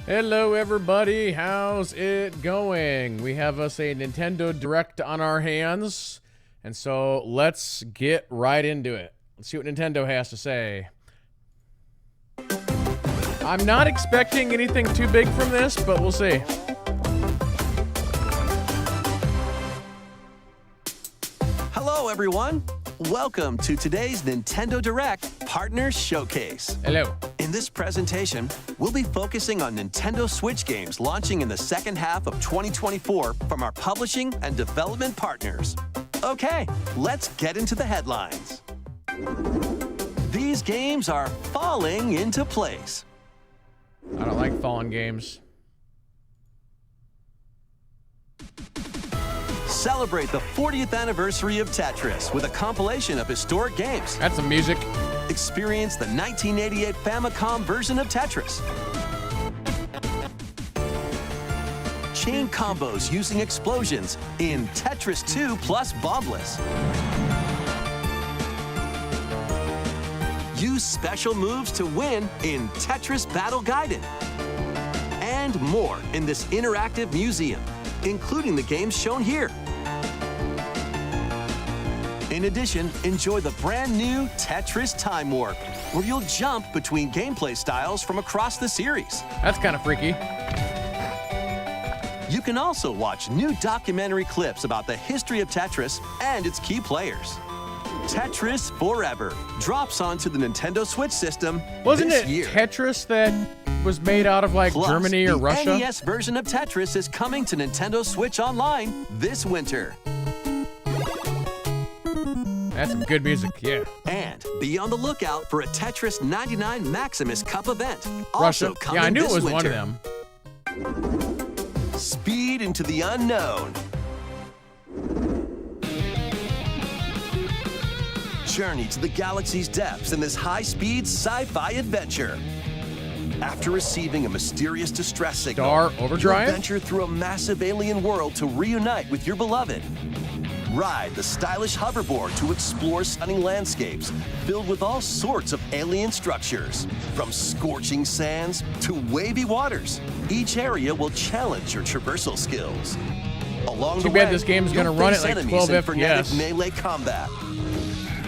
Hello everybody, how's it going? We have us a Nintendo Direct on our hands, and so let's get right into it. Let's see what Nintendo has to say. I'm not expecting anything too big from this, but we'll see. Hello everyone! Welcome to today's Nintendo Direct Partner Showcase. Hello. In this presentation, we'll be focusing on Nintendo Switch games launching in the second half of 2024 from our publishing and development partners. Okay, let's get into the headlines. These games are falling into place. I don't like fallen games. Celebrate the 40th anniversary of Tetris with a compilation of historic games. That's some music. Experience the 1988 Famicom version of Tetris. Chain combos using explosions in Tetris 2 plus Bombless. Use special moves to win in Tetris Battle Gaiden. And more in this interactive museum, including the games shown here. In addition, enjoy the brand new Tetris Time Warp, where you'll jump between gameplay styles from across the series. That's kind of freaky. You can also watch new documentary clips about the history of Tetris and its key players. Tetris Forever drops onto the Nintendo Switch system Wasn't this it year. Tetris that was made out of like Plus, Germany or the Russia? NES version of Tetris is coming to Nintendo Switch Online this winter. That's some good music, yeah. And be on the lookout for a Tetris 99 Maximus Cup event. Russia. Also coming Yeah, I knew it this was winter. one of them. Speed into the unknown. Journey to the galaxy's depths in this high-speed sci-fi adventure. After receiving a mysterious distress signal, Star you'll Overdrive? venture through a massive alien world to reunite with your beloved. Ride the stylish hoverboard to explore stunning landscapes filled with all sorts of alien structures. From scorching sands to wavy waters, each area will challenge your traversal skills. Along Too the bad way, this game's gonna you'll run face at like enemies 12 in frenetic FPS. melee combat.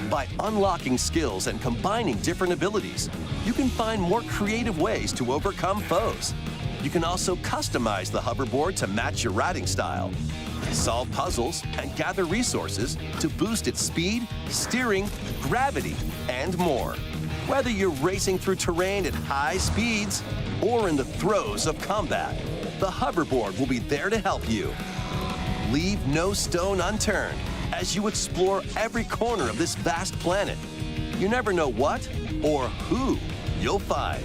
By unlocking skills and combining different abilities, you can find more creative ways to overcome foes. You can also customize the hoverboard to match your riding style, solve puzzles, and gather resources to boost its speed, steering, gravity, and more. Whether you're racing through terrain at high speeds or in the throes of combat, the hoverboard will be there to help you. Leave no stone unturned as you explore every corner of this vast planet. You never know what or who you'll find.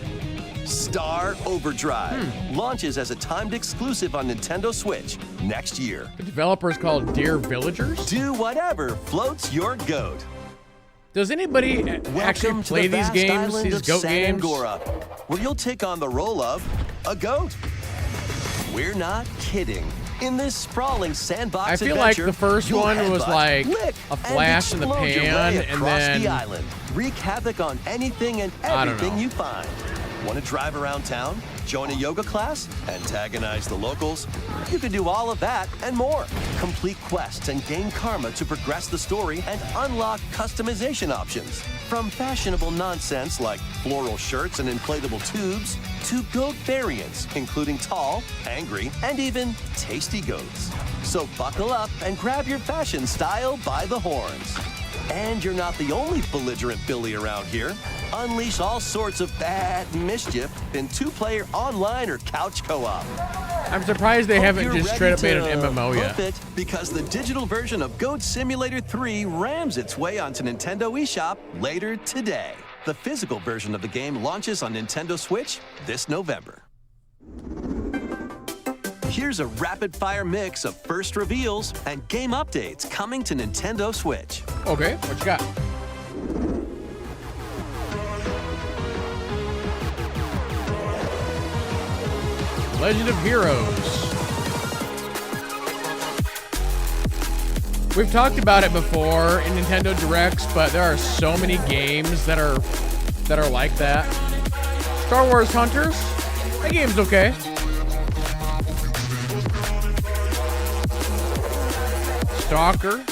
Star Overdrive launches as a timed exclusive on Nintendo Switch next year. The developer's called Dear Villagers. Do whatever floats your goat. Does anybody actually Welcome to play the these vast games, island these of goat San games? Angora, where you'll take on the role of a goat. We're not kidding. In this sprawling sandbox I feel like adventure, the first you'll one was headbutt, like lick, a and flash in the explode your pan, way and across then- the island. Wreak havoc on anything and I don't everything know. you find. Want to drive around town, join a yoga class, antagonize the locals? You can do all of that and more. Complete quests and gain karma to progress the story and unlock customization options. From fashionable nonsense like floral shirts and inflatable tubes, to goat variants, including tall, angry, and even tasty goats. So buckle up and grab your fashion style by the horns. And you're not the only belligerent Billy around here. Unleash all sorts of bad mischief in two-player online or couch co-op. I'm surprised they Hope haven't you're just straight up made ready an to MMO yet. hoof it, because the digital version of Goat Simulator 3 rams its way onto Nintendo eShop later today. The physical version of the game launches on Nintendo Switch this November. Here's a rapid-fire mix of first reveals and game updates coming to Nintendo Switch. Okay, what you got? Legend of Heroes. We've talked about it before in Nintendo Directs, but there are so many games that are like that. Star Wars Hunters. That game's okay. Stalker.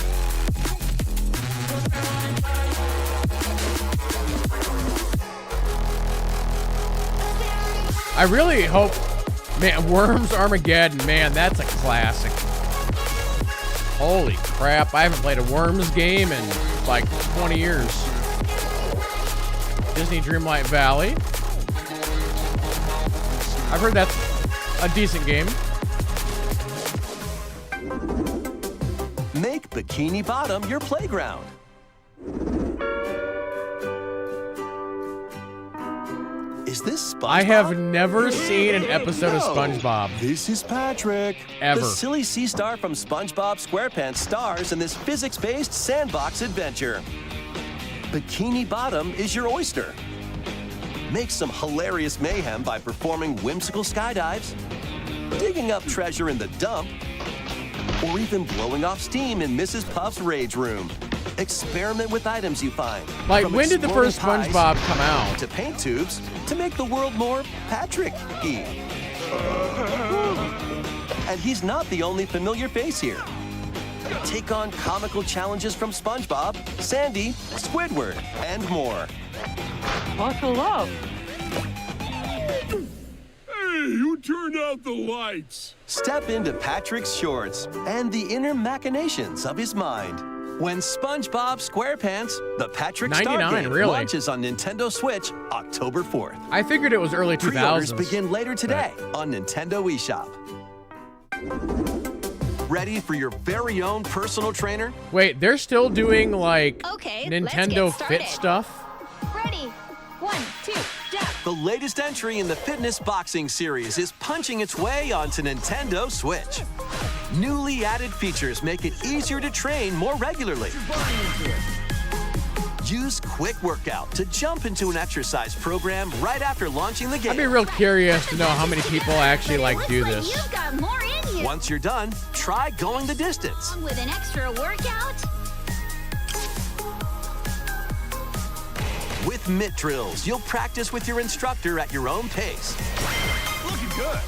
I really hope, man, Worms Armageddon, man, that's a classic. Holy crap, I haven't played a Worms game in like 20 years. Disney Dreamlight Valley. I've heard that's a decent game. Make Bikini Bottom your playground. Is this SpongeBob? I have never seen an episode of SpongeBob. This is Patrick. Ever. The silly sea star from SpongeBob SquarePants stars in this physics-based sandbox adventure. Bikini Bottom is your oyster. Make some hilarious mayhem by performing whimsical skydives, digging up treasure in the dump, or even blowing off steam in Mrs. Puff's rage room. Experiment with items you find. Like, from when did the exploding first pies SpongeBob come out? to paint tubes to make the world more Patrick-y. And he's not the only familiar face here. Take on comical challenges from SpongeBob, Sandy, Squidward, and more. Buckle up. Hey, who turned out the lights? Step into Patrick's shorts and the inner machinations of his mind. When SpongeBob SquarePants, the Patrick Star 99, game really? launches on Nintendo Switch October 4th. I figured it was early 2000s. Pre-orders begin later today on Nintendo eShop. Ready for your very own personal trainer? Wait, they're still doing like Okay, let's Nintendo get started. Fit stuff? Ready? 1, 2, jump. The latest entry in the Fitness Boxing series is punching its way onto Nintendo Switch. Newly added features make it easier to train more regularly. Use Quick Workout to jump into an exercise program right after launching the I'd be game. real curious to know how many people actually But it like looks do like this. You've got more in you. Once you're done, try going the distance. With an extra workout. With mitt drills, you'll practice with your instructor at your own pace. Looking good.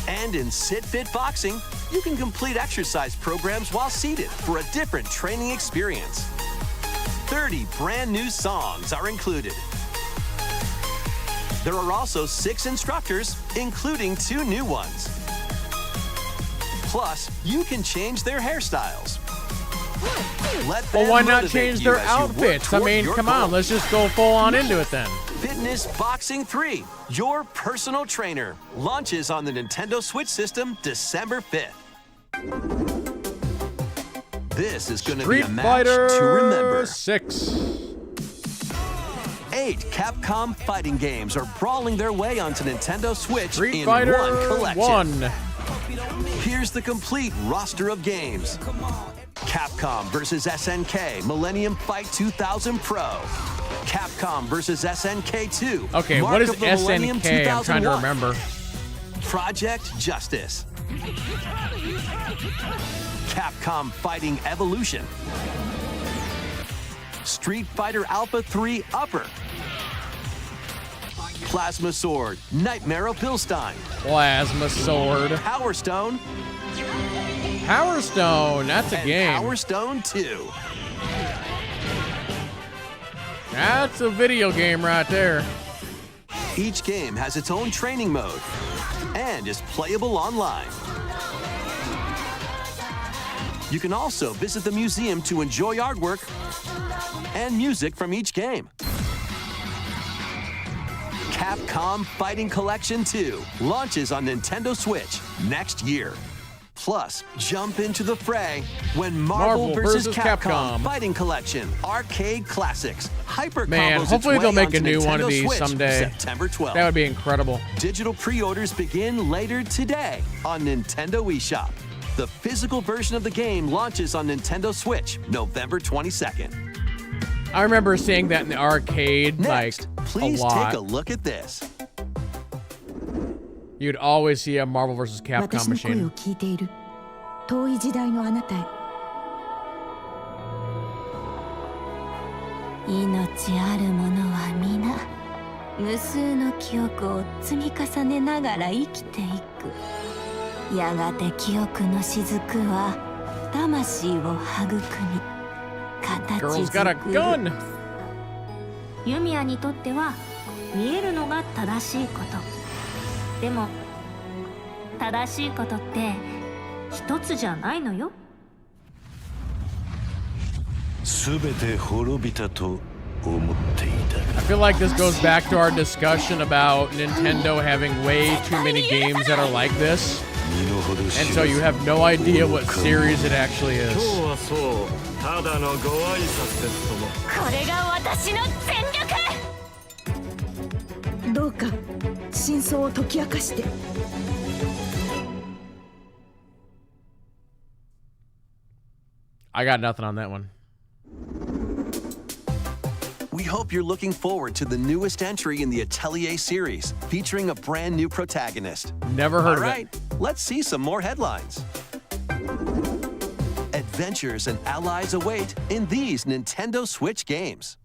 And in Sit Fit Boxing, you can complete exercise programs while seated for a different training experience. 30 brand new songs are included. There are also 6 instructors, including 2 new ones. Plus, you can change their hairstyles. Let Well, them why not motivate change you their as you work outfits? I toward mean, your come on, goals. let's just go full on into it then. Fitness Boxing 3, your personal trainer, launches on the Nintendo Switch system December 5th. This is going to be Street a match Fighter to remember. 6. 8 Capcom fighting games are brawling their way onto Nintendo Switch Street in Fighter one collection. 1. Here's the complete roster of games. Capcom vs. SNK Millennium Fight 2000 Pro. Capcom vs. SNK 2. Okay, Mark what is of the Millennium SNK? I'm trying to 2001. remember. Project Justice. Capcom Fighting Evolution. Street Fighter Alpha 3 Upper. Plasma Sword, Nightmare of Bilstein. Plasma Sword. Power Stone, Power Stone, that's a and game. Power Stone 2. That's a video game right there. Each game has its own training mode and is playable online. You can also visit the museum to enjoy artwork and music from each game. Capcom Fighting Collection 2 launches on Nintendo Switch next year. Plus, jump into the fray when Marvel vs. Capcom Fighting Collection Arcade Classics Hyper Man, combos its hopefully way they'll make a onto new one of Nintendo these Switch someday. September 12th. That would be incredible. Digital pre-orders begin later today on Nintendo eShop. The physical version of the game launches on Nintendo Switch November 22nd. I remember seeing that in the arcade, Next, like, please a lot. take a look at this. You'd always see a Marvel vs. Capcom 私の声を machine. 聞いている遠い時代のあなたへ命ある者は皆無数の記憶を積み重ねながら生きていく。やがて記憶の雫は魂を育み、形 Girl's got a 作る。 gun. ユミヤにとっては見えるのが正しいこと。でも正しいことって一つじゃないのよ。すべて滅びたと思っていた I feel like this goes back to our discussion about Nintendo having way too many games that are like this. 身の程知 And ら so ず you have no idea what series it actually 今 is. 日はそうただのご挨拶ですとも。これが私の全力。どうか真相を解き明かして。 I got nothing on that one. We hope you're looking forward to the newest entry in the Atelier series, featuring a brand new protagonist. Never heard All of right, it. let's see some more headlines. Adventures and allies await in these Nintendo Switch games.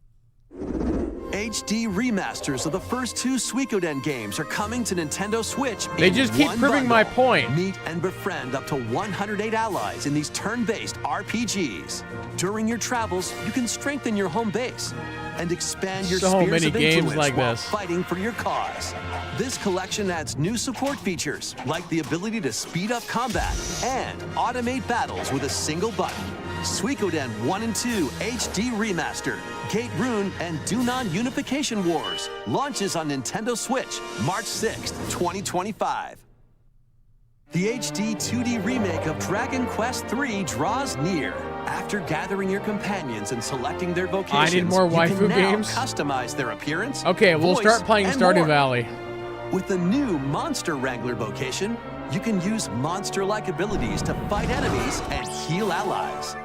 HD remasters of the first two Suikoden games are coming to Nintendo Switch. They in just keep one proving bundle. my point. Meet and befriend up to 108 allies in these turn-based RPGs. During your travels, you can strengthen your home base and expand your So spheres many of games influence like while this. fighting for your cause. This collection adds new support features like the ability to speed up combat and automate battles with a single button. Suikoden 1 and 2 HD Remaster, Gate Rune, and Dunan Unification Wars launches on Nintendo Switch March 6th, 2025. The HD 2D remake of Dragon Quest III draws near. After gathering your companions and selecting their vocations, I need more you waifu can now games. customize their appearance. Okay, we'll voice, start playing and Stardew more. Valley. With the new Monster Wrangler vocation, you can use monster-like abilities to fight enemies and heal allies.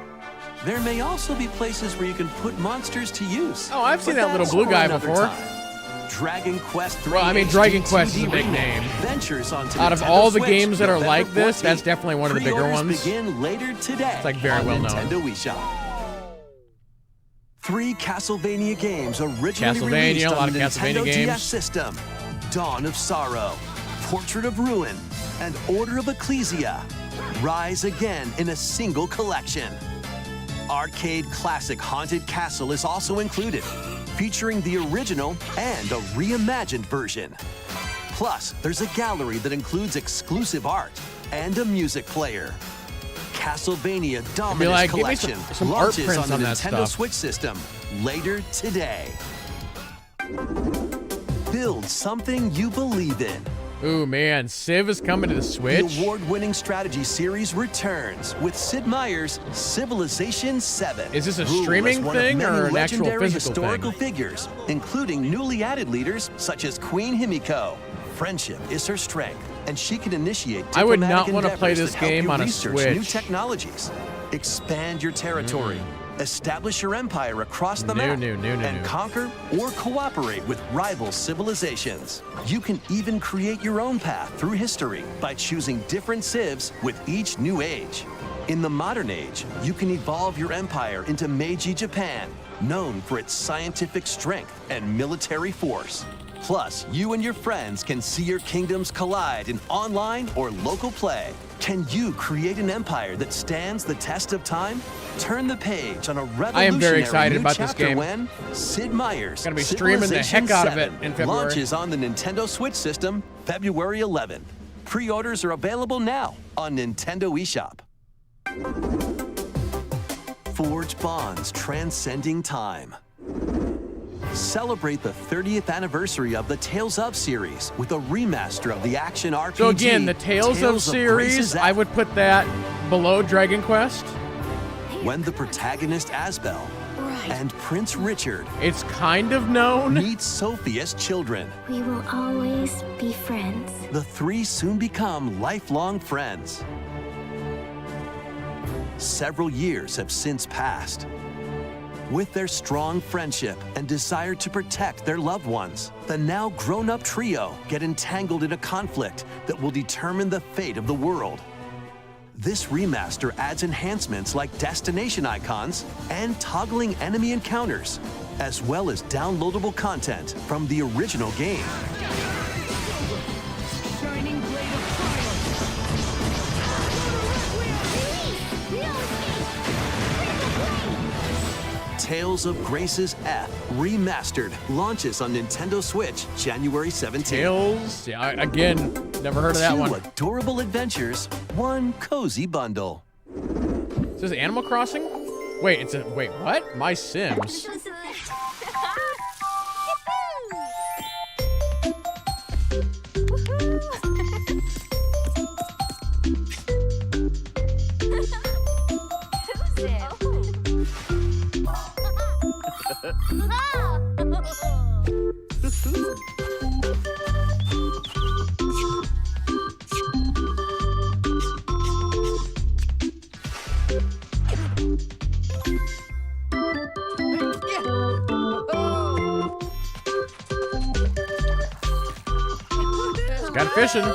There may also be places where you can put monsters to use. Oh, I've seen but that little that's blue for guy another before. time. Dragon Quest III Well, I mean, HD Dragon Quest is a 2D big remake name. ventures onto Out of Nintendo all the Switch games that are November like this, that's 14th. definitely one of the bigger Pre-orders ones. begin later today. It's, like, very on well known. Nintendo eShop. 3 Castlevania games originally Castlevania, released a lot on of the Castlevania Nintendo games. DS system. Dawn of Sorrow, Portrait of Ruin, and Order of Ecclesia rise again in a single collection. Arcade classic Haunted Castle is also included, featuring the original and a reimagined version. Plus, there's a gallery that includes exclusive art and a music player. Castlevania Dominus like, give me Collection some art launches prints on on the that Nintendo stuff. Switch system later today. Build something you believe in. Ooh, man. Civ is coming to the The Switch. award-winning strategy series returns with Sid Meier's Civilization 7. Is this a Rule as streaming one of thing many or an actual legendary physical historical thing? figures, including newly added leaders such as Queen Himiko. Friendship is her strength, and she can initiate I would diplomatic not wanna play endeavors this that help game you on a research new Switch. technologies, expand your territory, establish your empire across the map, and conquer or cooperate with rival civilizations. You can even create your own path through history by choosing different civs with each new age. In the modern age, you can evolve your empire into Meiji Japan, known for its scientific strength and military force. Plus, you and your friends can see your kingdoms collide in online or local play. Can you create an empire that stands the test of time? Turn the page on a revolutionary I am very excited new about this chapter game. when Sid Meier's Gonna be streaming the Civilization heck out of it 7 in February. launches on the Nintendo Switch system February 11th. Pre-orders are available now on Nintendo eShop. Forge bonds transcending time. Celebrate the 30th anniversary of the Tales of series with a remaster of the action RPG. So again, the Tales of series, Grace's I would put that below Dragon Quest. When the protagonist Asbel and Prince Richard It's kind of known. meet Sophia's children. We will always be friends. The three soon become lifelong friends. Several years have since passed. With their strong friendship and desire to protect their loved ones, the now grown-up trio get entangled in a conflict that will determine the fate of the world. This remaster adds enhancements like destination icons and toggling enemy encounters, as well as downloadable content from the original game. Tales of Grace's F Remastered launches on Nintendo Switch January 17th. Tales? Yeah, again, never heard of that one. 2 adorable adventures, 1 cozy bundle. Is this Animal Crossing? Wait, wait, what? My Sims. Got fishing.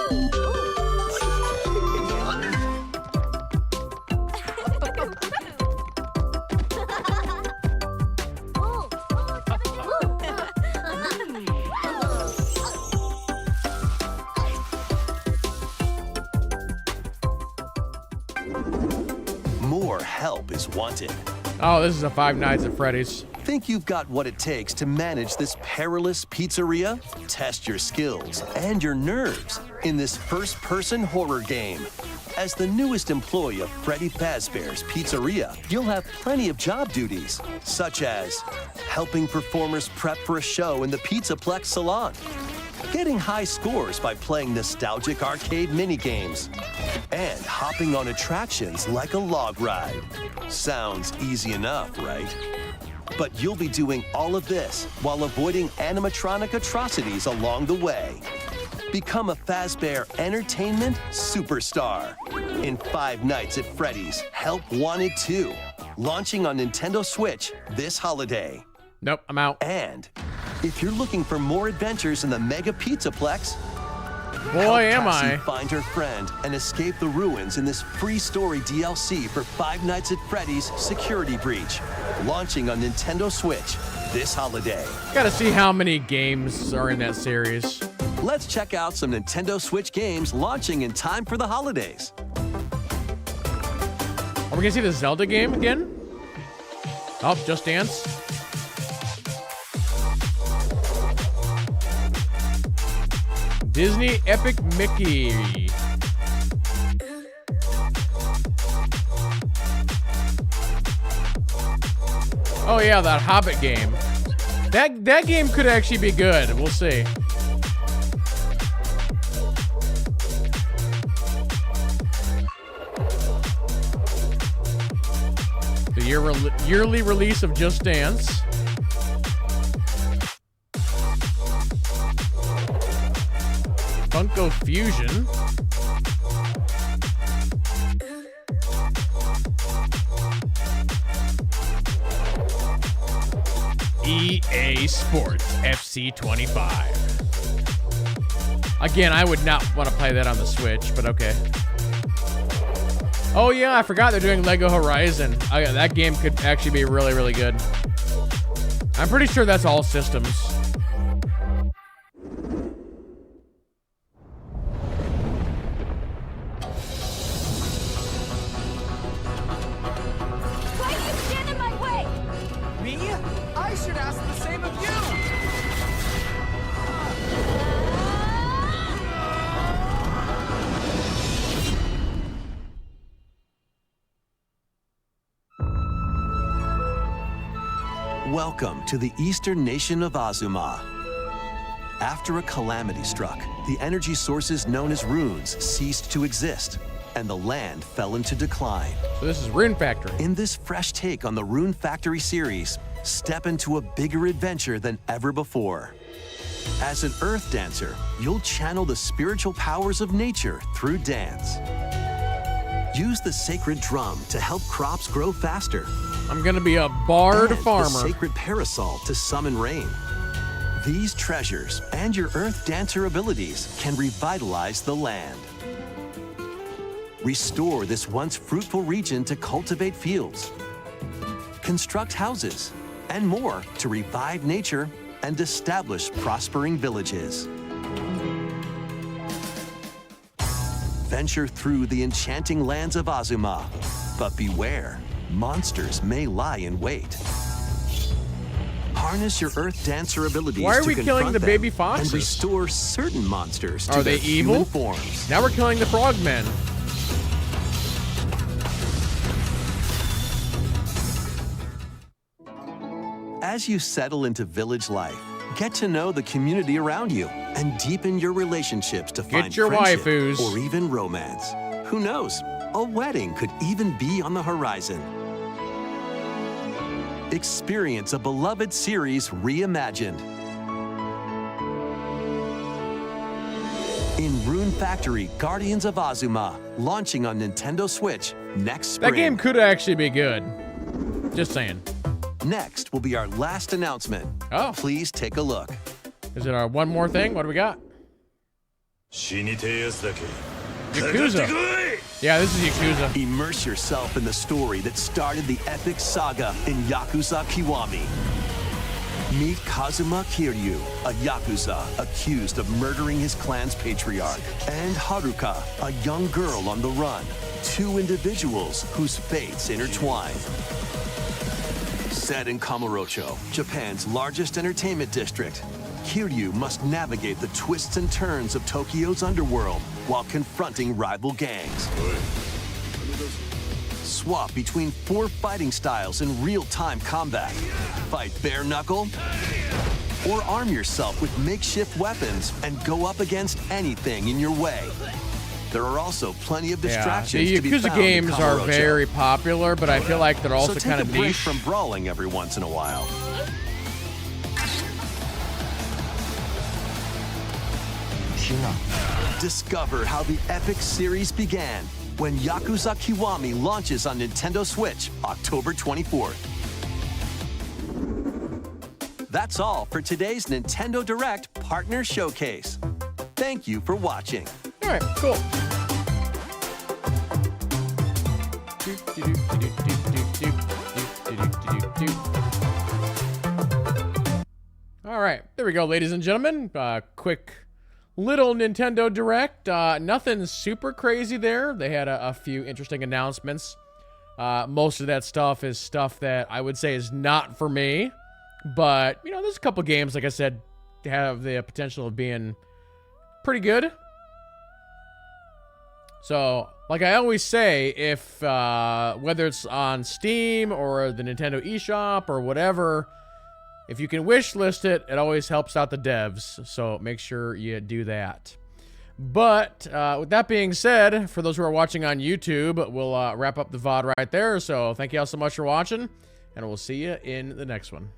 More help is wanted. Oh, this is a Five Nights at Freddy's. Think you've got what it takes to manage this perilous pizzeria? Test your skills and your nerves in this first-person horror game. As the newest employee of Freddy Fazbear's Pizzeria, you'll have plenty of job duties, such as helping performers prep for a show in the Pizzaplex salon, getting high scores by playing nostalgic arcade minigames, and hopping on attractions like a log ride. Sounds easy enough, right? But you'll be doing all of this while avoiding animatronic atrocities along the way. Become a Fazbear Entertainment superstar in Five Nights at Freddy's Help Wanted 2, launching on Nintendo Switch this holiday. Nope, I'm out. And if you're looking for more adventures in the Mega Pizzaplex, Boy, am Cassie I. find her friend and escape the ruins in this free story DLC for Five Nights at Freddy's Security Breach, launching on Nintendo Switch this holiday. Gotta see how many games are in that series. Let's check out some Nintendo Switch games launching in time for the holidays. Are we gonna see the Zelda game again? Oh, Just Dance. Disney Epic Mickey. Oh yeah, that Hobbit game. That game could actually be good. We'll see. The yearly release of Just Dance. Funko Fusion. EA Sports FC 25. Again, I would not want to play that on the Switch, but okay. Oh yeah, I forgot they're doing Lego Horizon. Oh, yeah, that game could actually be really, really good. I'm pretty sure that's all systems. Why do you stand in my way? Me? I should ask the same of you! Welcome to the eastern nation of Azuma. After a calamity struck, the energy sources known as runes ceased to exist, and the land fell into decline. So this is Rune Factory. In this fresh take on the Rune Factory series, step into a bigger adventure than ever before. As an earth dancer, you'll channel the spiritual powers of nature through dance. Use the sacred drum to help crops grow faster. I'm gonna be a bard and farmer. the sacred parasol to summon rain. These treasures and your earth dancer abilities can revitalize the land. Restore this once fruitful region to cultivate fields. Construct houses and more to revive nature and establish prospering villages. Venture through the enchanting lands of Azuma, but beware, monsters may lie in wait. Harness your Earth Dancer abilities Why are to we killing confront the them baby foxes? and restore certain monsters to Are their they evil? human forms. Now we're killing the frogmen. As you settle into village life, get to know the community around you and deepen your relationships to find your friendship waifus. or even romance. Who knows? A wedding could even be on the horizon. Experience a beloved series reimagined. In Rune Factory Guardians of Azuma, launching on Nintendo Switch next spring. That game could actually be good. Just saying. Next will be our last announcement. Oh. Please take a look. Is it our one more thing? What do we got? 死にてえやつだけ Yakuza. Yeah, this is Yakuza. Immerse yourself in the story that started the epic saga in Yakuza Kiwami. Meet Kazuma Kiryu, a Yakuza accused of murdering his clan's patriarch, and Haruka, a young girl on the run, two individuals whose fates intertwine. Set in Kamurocho, Japan's largest entertainment district, Kiryu must navigate the twists and turns of Tokyo's underworld while confronting rival gangs. Swap between 4 fighting styles in real-time combat. Fight bare knuckle, or arm yourself with makeshift weapons and go up against anything in your way. There are also plenty of Yeah, distractions the to be Yakuza found in games are Kamurocho. very popular, but I feel like they're also So take kind a of break niche. from brawling every once in a while. Discover how the epic series began when Yakuza Kiwami launches on Nintendo Switch October 24th. That's all for today's Nintendo Direct Partner Showcase. Thank you for watching. All right, cool. All right, there we go, ladies and gentlemen. Quick little Nintendo Direct. Nothing super crazy there. They had a few interesting announcements. Most of that stuff is stuff that I would say is not for me. But, you know, there's a couple games, like I said, have the potential of being pretty good. So, like I always say, if whether it's on Steam or the Nintendo eShop or whatever, if you can wish list it, it always helps out the devs. So make sure you do that. But with that being said, for those who are watching on YouTube, we'll wrap up the VOD right there. So thank you all so much for watching, and we'll see you in the next one.